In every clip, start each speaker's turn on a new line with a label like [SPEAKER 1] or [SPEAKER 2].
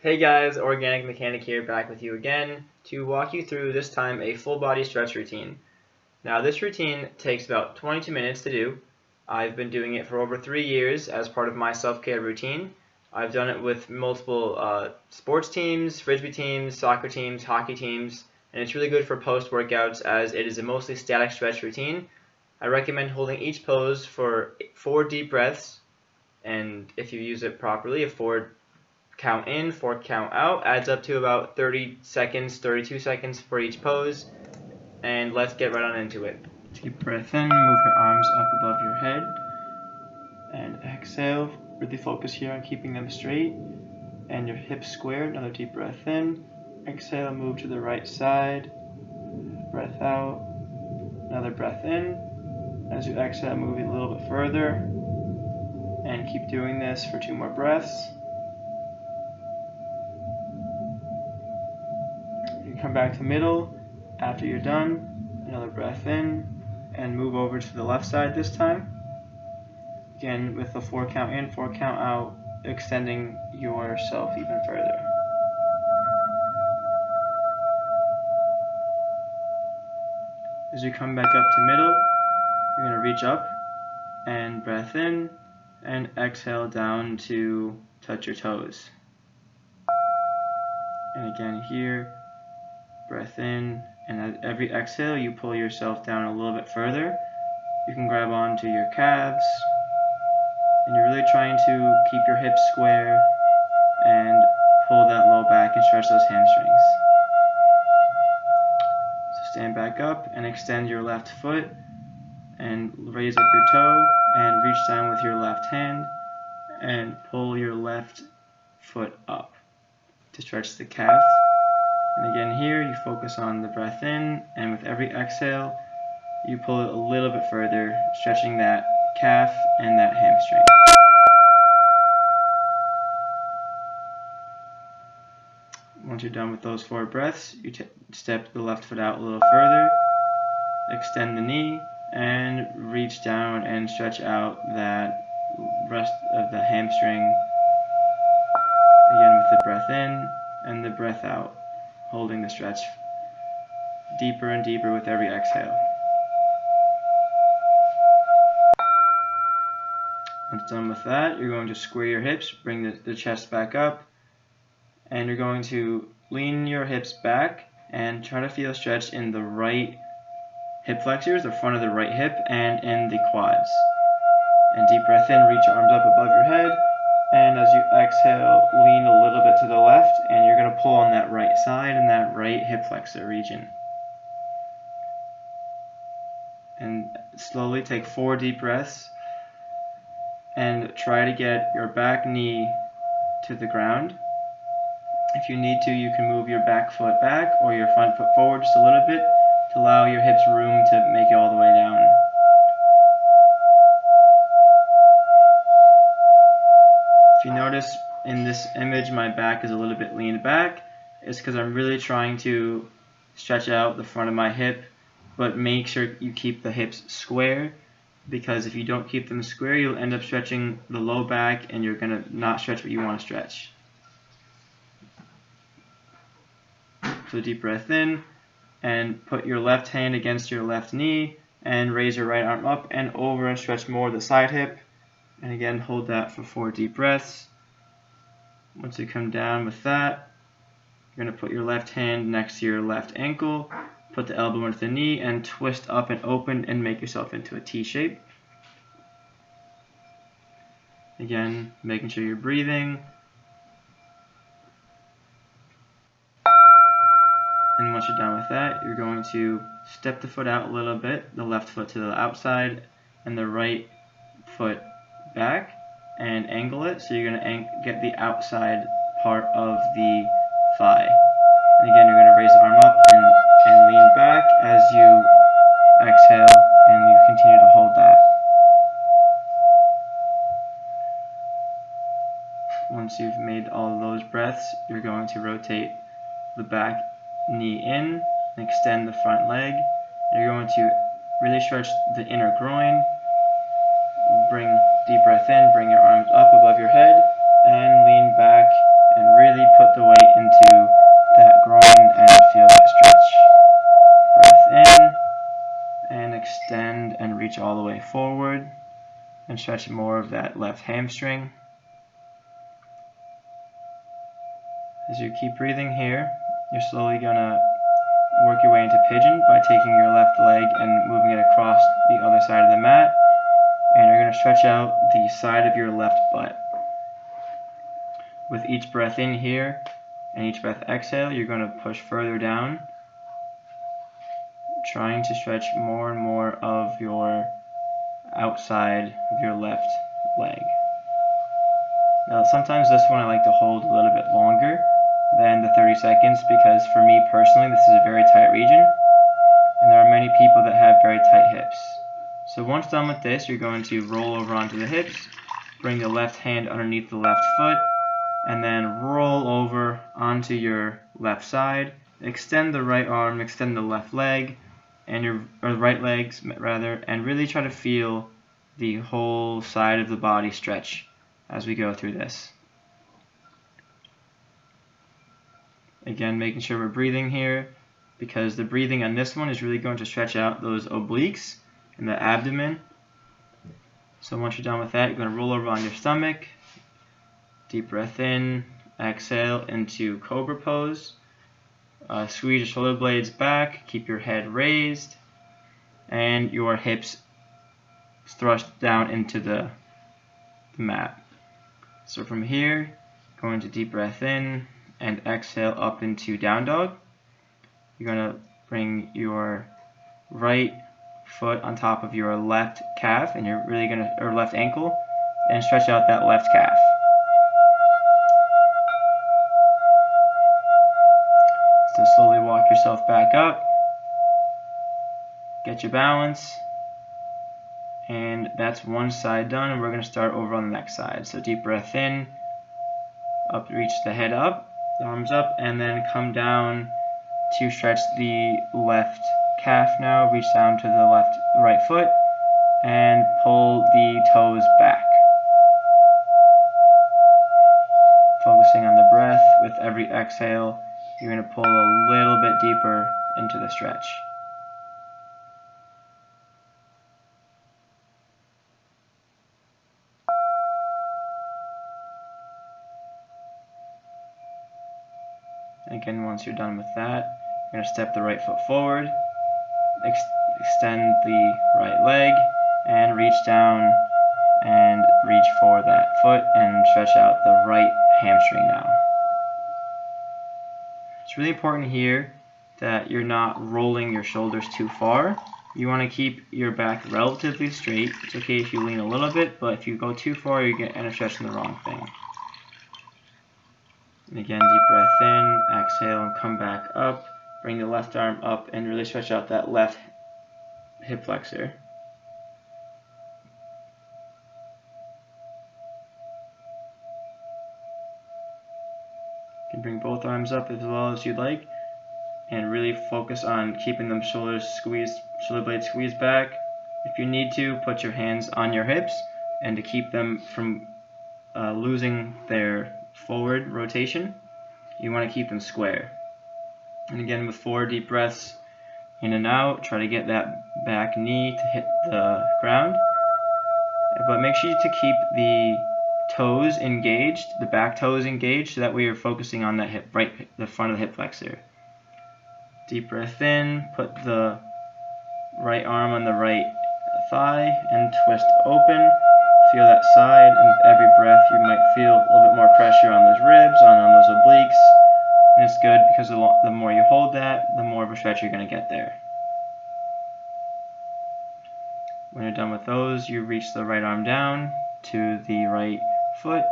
[SPEAKER 1] Hey guys, Organic Mechanic here, back with you again to walk you through this time a full body stretch routine. Now this routine takes about 22 minutes to do. I've been doing it for over 3 years as part of my self-care routine. I've done it with multiple sports teams, frisbee teams, soccer teams, hockey teams, and it's really good for post-workouts as it is a mostly static stretch routine. I recommend holding each pose for 4 deep breaths, and if you use it properly, a 4 count in, 4 count out, adds up to about 30 seconds, 32 seconds for each pose. And let's get right on into it. Deep breath in, move your arms up above your head, and exhale. Really focus here on keeping them straight and your hips square. Another deep breath in, exhale, move to the right side, breath out, another breath in. As you exhale, move it a little bit further, and keep doing this for 2 more breaths. You come back to middle. After you're done, another breath in, and move over to the left side this time. Again, with the 4 count in, 4 count out, extending yourself even further. As you come back up to middle, you're going to reach up and breath in, and exhale down to touch your toes. And again here, breath in, and at every exhale you pull yourself down a little bit further. You can grab onto your calves, and you're really trying to keep your hips square and pull that low back and stretch those hamstrings. So stand back up and extend your left foot and raise up your toe and reach down with your left hand and pull your left foot up to stretch the calf. And again here, you focus on the breath in, and with every exhale, you pull it a little bit further, stretching that calf and that hamstring. Once you're done with those 4 breaths, you step the left foot out a little further, extend the knee, and reach down and stretch out that rest of the hamstring. Again with the breath in and the breath out, holding the stretch deeper and deeper with every exhale. Once done with that, you're going to square your hips, bring the chest back up, and you're going to lean your hips back and try to feel stretch in the right hip flexors, the front of the right hip, and in the quads. And deep breath in, reach your arms up above your head, and as you exhale, lean a little bit to the left, and you're going to pull on that right side and that right hip flexor region. And slowly take 4 deep breaths and try to get your back knee to the ground. If you need to, you can move your back foot back or your front foot forward just a little bit to allow your hips room to make it all the way down. If you notice in this image my back is a little bit leaned back, it's because I'm really trying to stretch out the front of my hip, but make sure you keep the hips square, because if you don't keep them square, you'll end up stretching the low back and you're going to not stretch what you want to stretch. So deep breath in, and put your left hand against your left knee and raise your right arm up and over and stretch more of the side hip. And again, hold that for 4 deep breaths. Once you come down with that, you're going to put your left hand next to your left ankle, put the elbow into the knee, and twist up and open and make yourself into a T shape. Again, making sure you're breathing. And once you're done with that, you're going to step the foot out a little bit, the left foot to the outside and the right foot back, and angle it so you're going to get the outside part of the thigh. And again, you're going to raise the arm up and lean back as you exhale, and you continue to hold that. Once you've made all of those breaths, you're going to rotate the back knee in and extend the front leg. You're going to really stretch the inner groin. Bring deep breath in, bring your arms up above your head, and lean back and really put the reach all the way forward and stretch more of that left hamstring. As you keep breathing here, you're slowly going to work your way into pigeon by taking your left leg and moving it across the other side of the mat. And you're going to stretch out the side of your left butt. With each breath in here and each breath exhale, you're going to push further down, trying to stretch more and more of your outside of your left leg. Now, sometimes this one I like to hold a little bit longer than the 30 seconds because for me personally, this is a very tight region, and there are many people that have very tight hips. So once done with this, you're going to roll over onto the hips, bring the left hand underneath the left foot, and then roll over onto your left side. Extend the right arm, extend the left leg, and right legs rather, and really try to feel the whole side of the body stretch as we go through this. Again, making sure we're breathing here, because the breathing on this one is really going to stretch out those obliques and the abdomen. So once you're done with that, you're going to roll over on your stomach. Deep breath in, exhale into cobra pose. Squeeze your shoulder blades back, keep your head raised, and your hips thrust down into the mat. So from here, going to deep breath in and exhale up into down dog. You're going to bring your right foot on top of your left calf, and you're really going to, or left ankle, and stretch out that left calf. So slowly walk yourself back up, get your balance, and that's one side done, and we're going to start over on the next side. So deep breath in, up, reach the head up, the arms up, and then come down to stretch the left calf now. Reach down to the right foot, and pull the toes back. Focusing on the breath, with every exhale, you're going to pull a little bit deeper into the stretch. Again, once you're done with that, you're going to step the right foot forward, extend the right leg, and reach down and reach for that foot and stretch out the right hamstring now. It's really important here that you're not rolling your shoulders too far. You want to keep your back relatively straight. It's okay if you lean a little bit, but if you go too far, you're going to end up stretching the wrong thing. And again, deep breath in, exhale, and come back up. Bring the left arm up and really stretch out that left hip flexor. You can bring both arms up as well as you'd like, and really focus on keeping them shoulder blades squeezed back. If you need to, put your hands on your hips, and to keep them from losing their forward rotation, you want to keep them square. And again, with 4 deep breaths in and out, try to get that back knee to hit the ground, but make sure to keep the toes engaged, the back toes engaged, so that way you're focusing on that hip, the front of the hip flexor. Deep breath in, put the right arm on the right thigh and twist open. Feel that side, and with every breath you might feel a little bit more pressure on those ribs, on those obliques. And it's good because the more you hold that, the more of a stretch you're going to get there. When you're done with those, you reach the right arm down to the right foot,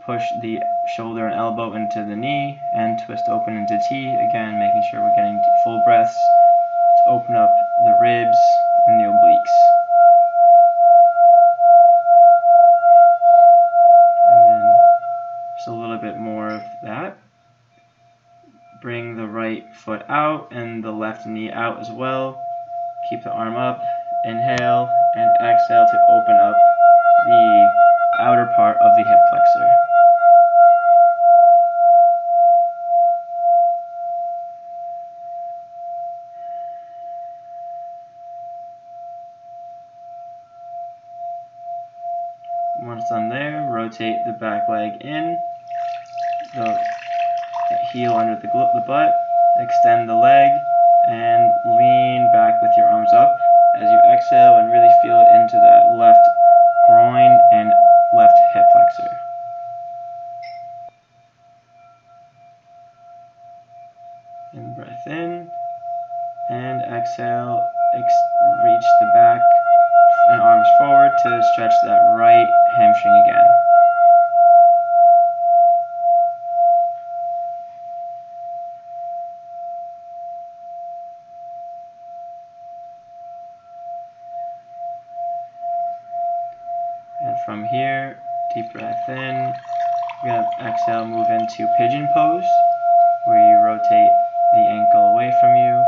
[SPEAKER 1] push the shoulder and elbow into the knee, and twist open into T. Again, making sure we're getting full breaths to open up the ribs and the obliques. And then just a little bit more of that. Bring the right foot out and the left knee out as well. Keep the arm up. Inhale and exhale to open up the outer part of the hip flexor. rotate the back leg in, the heel under the butt, extend the leg, and lean back with your arms up as you exhale and really feel it into that left groin and left hip flexor. And breath in, and exhale, reach the back and arms forward to stretch that right hamstring again. And from here, deep breath in. You're going to exhale, move into pigeon pose, where you rotate the ankle away from you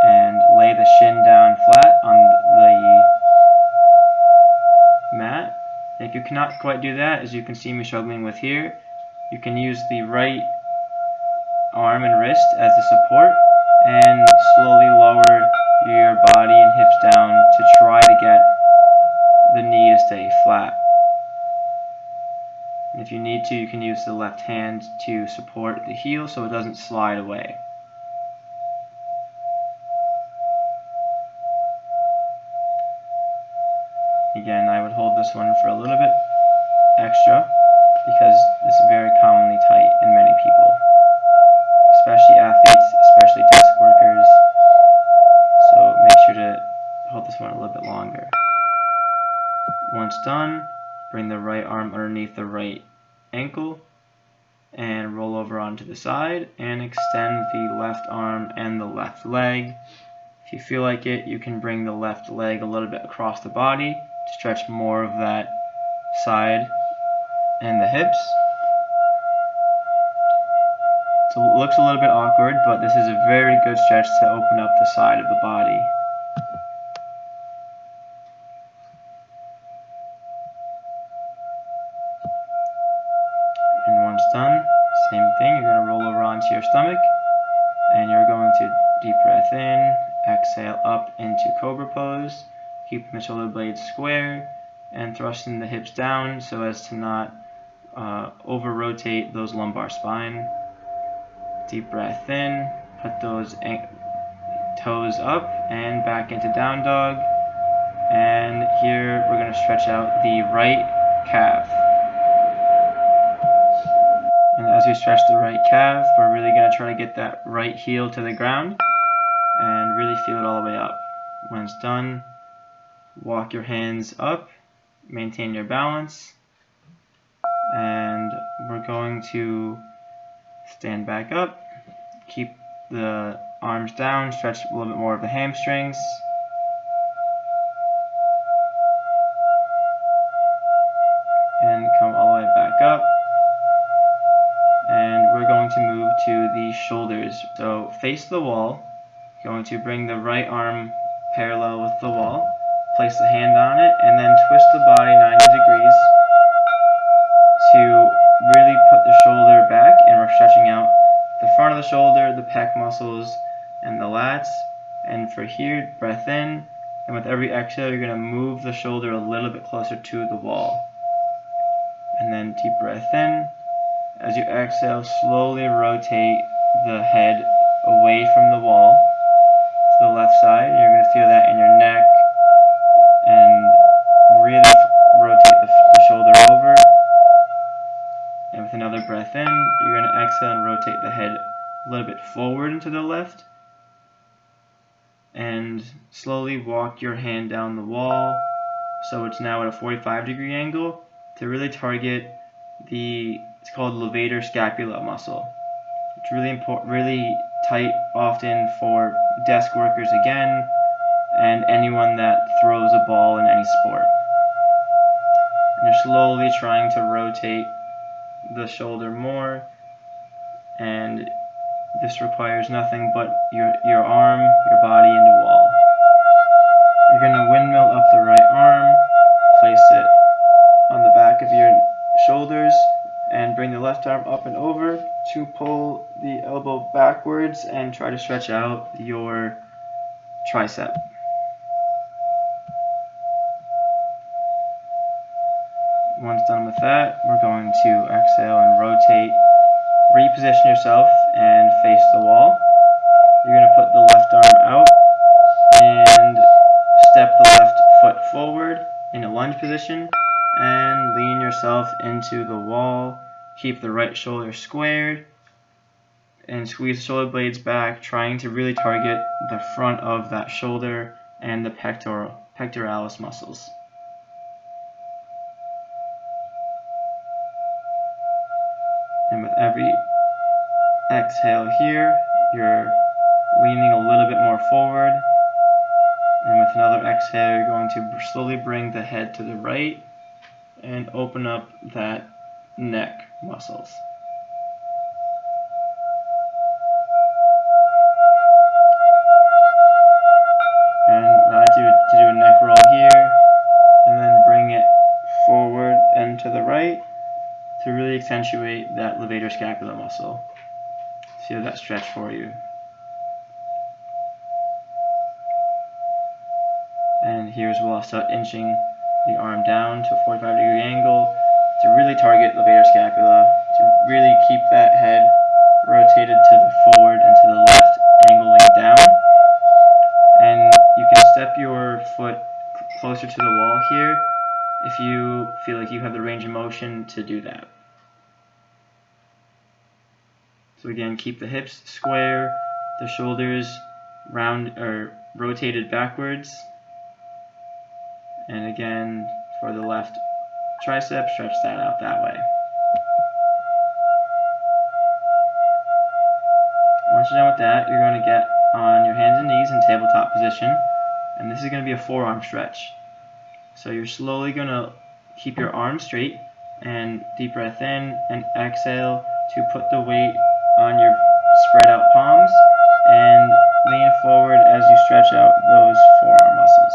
[SPEAKER 1] and lay the shin down flat on the mat. And if you cannot quite do that, as you can see me struggling with here, you can use the right arm and wrist as the support and slowly lower your body and hips down to try to get the knee to stay flat. And if you need to, you can use the left hand to support the heel so it doesn't slide away. Again, I would hold this one for a little bit extra because it's very commonly tight in many people, especially athletes, especially desk workers. So make sure to hold this one a little bit longer. Once done, bring the right arm underneath the right ankle and roll over onto the side and extend the left arm and the left leg. If you feel like it, you can bring the left leg a little bit across the body to stretch more of that side and the hips. So it looks a little bit awkward, but this is a very good stretch to open up the side of the body. And once done, same thing, you're going to roll over onto your stomach and you're going to deep breath in, exhale up into cobra pose, keeping the shoulder blades square and thrusting the hips down so as to not over rotate those lumbar spine. Deep breath in, put those toes up and back into down dog, and here we're going to stretch out the right calf. And as we stretch the right calf, we're really going to try to get that right heel to the ground and really feel it all the way up. When it's done, walk your hands up, maintain your balance, and we're going to stand back up, keep the arms down, stretch a little bit more of the hamstrings, and come all the way back up. And we're going to move to the shoulders. So face the wall, going to bring the right arm parallel with the wall, place the hand on it, and then twist the body 90 degrees to really put the shoulder back, and we're stretching out the front of the shoulder, the pec muscles, and the lats. And for here, breath in, and with every exhale, you're going to move the shoulder a little bit closer to the wall. And then deep breath in. As you exhale, slowly rotate the head away from the wall to the left side. You're going to feel that in your neck, and really rotate the shoulder over. And with another breath in, you're going to exhale and rotate the head a little bit forward into the left. And slowly walk your hand down the wall so it's now at a 45-degree angle to really target it's called levator scapula muscle. It's really important, really tight often for desk workers again, and anyone that throws a ball in any sport. And you're slowly trying to rotate the shoulder more, and this requires nothing but your arm, your body, and the wall. You're going to windmill up the right arm, place it on the back of your shoulders, and bring the left arm up and over to pull the elbow backwards and try to stretch out your tricep. Once done with that, we're going to exhale and rotate. Reposition yourself and face the wall. You're going to put the left arm out and step the left foot forward in a lunge position and lean yourself into the wall. Keep the right shoulder squared and squeeze the shoulder blades back, trying to really target the front of that shoulder and the pectoralis muscles. And with every exhale here, you're leaning a little bit more forward. And with another exhale, you're going to slowly bring the head to the right and open up that neck muscles. And I like to do a neck roll here, and then bring it forward and to the right to really accentuate that levator scapula muscle. Feel that stretch for you. And here's where I'll start inching the arm down to a 45-degree angle to really target levator scapula, to really keep that head rotated to the forward and to the left, angling down. And you can step your foot closer to the wall here if you feel like you have the range of motion to do that. So again, keep the hips square, the shoulders round or rotated backwards. And again, for the left tricep, stretch that out that way. Once you're done with that, you're going to get on your hands and knees in tabletop position, and this is going to be a forearm stretch. So you're slowly going to keep your arms straight and deep breath in and exhale to put the weight on your spread out palms and lean forward as you stretch out those forearm muscles.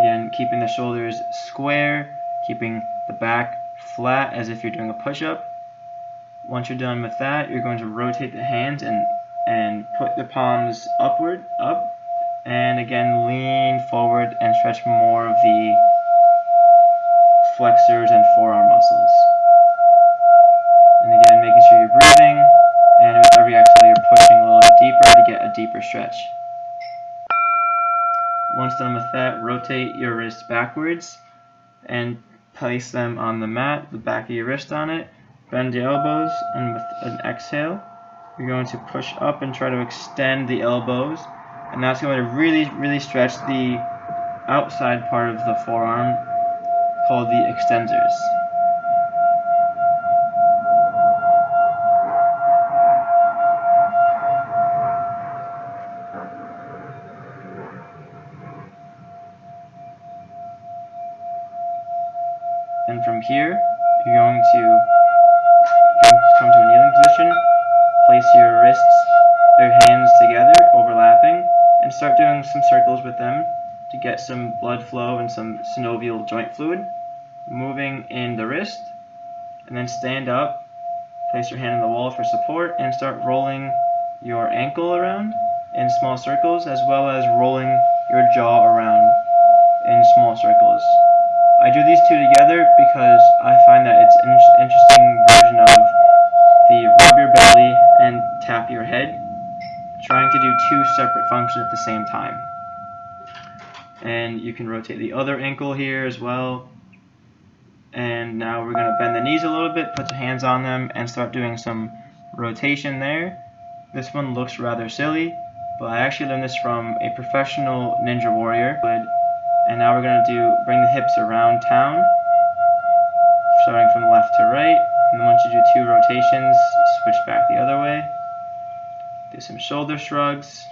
[SPEAKER 1] Again, keeping the shoulders square, keeping the back flat as if you're doing a push-up. Once you're done with that, you're going to rotate the hands and put the palms up, and again lean forward and stretch more of the flexors and forearm muscles. And again, making sure you're breathing, and with every exhale you're pushing a little bit deeper to get a deeper stretch. Once done with that, rotate your wrists backwards and place them on the mat, the back of your wrist on it. Bend the elbows, and with an exhale, you're going to push up and try to extend the elbows, and that's going to really stretch the outside part of the forearm called the extensors. And from here, you're going to come to a kneeling position, place your hands together, overlapping, and start doing some circles with them to get some blood flow and some synovial joint fluid. Moving in the wrist, and then stand up, place your hand on the wall for support, and start rolling your ankle around in small circles, as well as rolling your jaw around in small circles. I do these two together because I find that it's an interesting version of the rub your belly and tap your head, trying to do two separate functions at the same time. And you can rotate the other ankle here as well. And now we're going to bend the knees a little bit, put the hands on them, and start doing some rotation there. This one looks rather silly, but I actually learned this from a professional ninja warrior. And now we're going to bring the hips around town, starting from left to right. And then once you do two rotations, switch back the other way. Do some shoulder shrugs,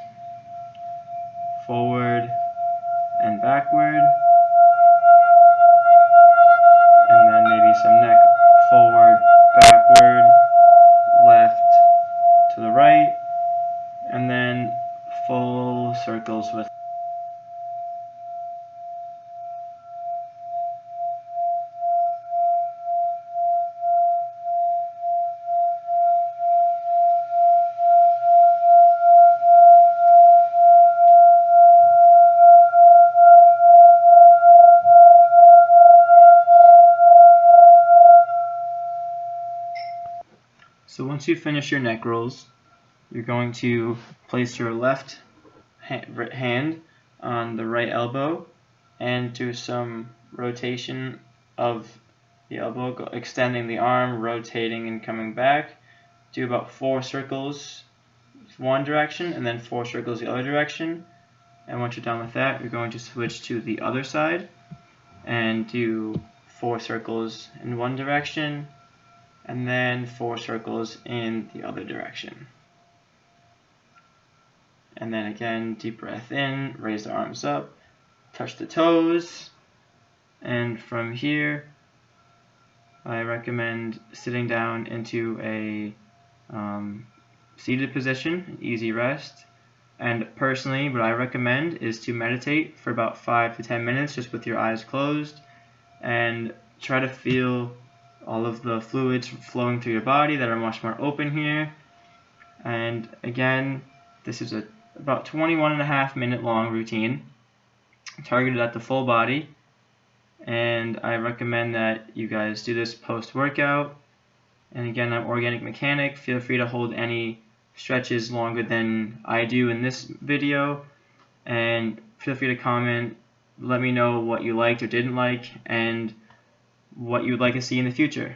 [SPEAKER 1] forward and backward. And then maybe some neck forward, backward, left to the right. And then full circles with So once you finish your neck rolls, you're going to place your left hand on the right elbow and do some rotation of the elbow, extending the arm, rotating and coming back. Do about 4 circles one direction and then 4 circles the other direction. And once you're done with that, you're going to switch to the other side and do 4 circles in one direction and then 4 circles in the other direction. And then again, deep breath in, raise the arms up, touch the toes, and from here I recommend sitting down into a seated position, easy rest. And personally, what I recommend is to meditate for about 5 to 10 minutes just with your eyes closed and try to feel all of the fluids flowing through your body that are much more open here. And again, this is about 21.5 minute long routine targeted at the full body, and I recommend that you guys do this post workout. And again, I'm Organic Mechanic. Feel free to hold any stretches longer than I do in this video, and feel free to comment, let me know what you liked or didn't like and what you would like to see in the future.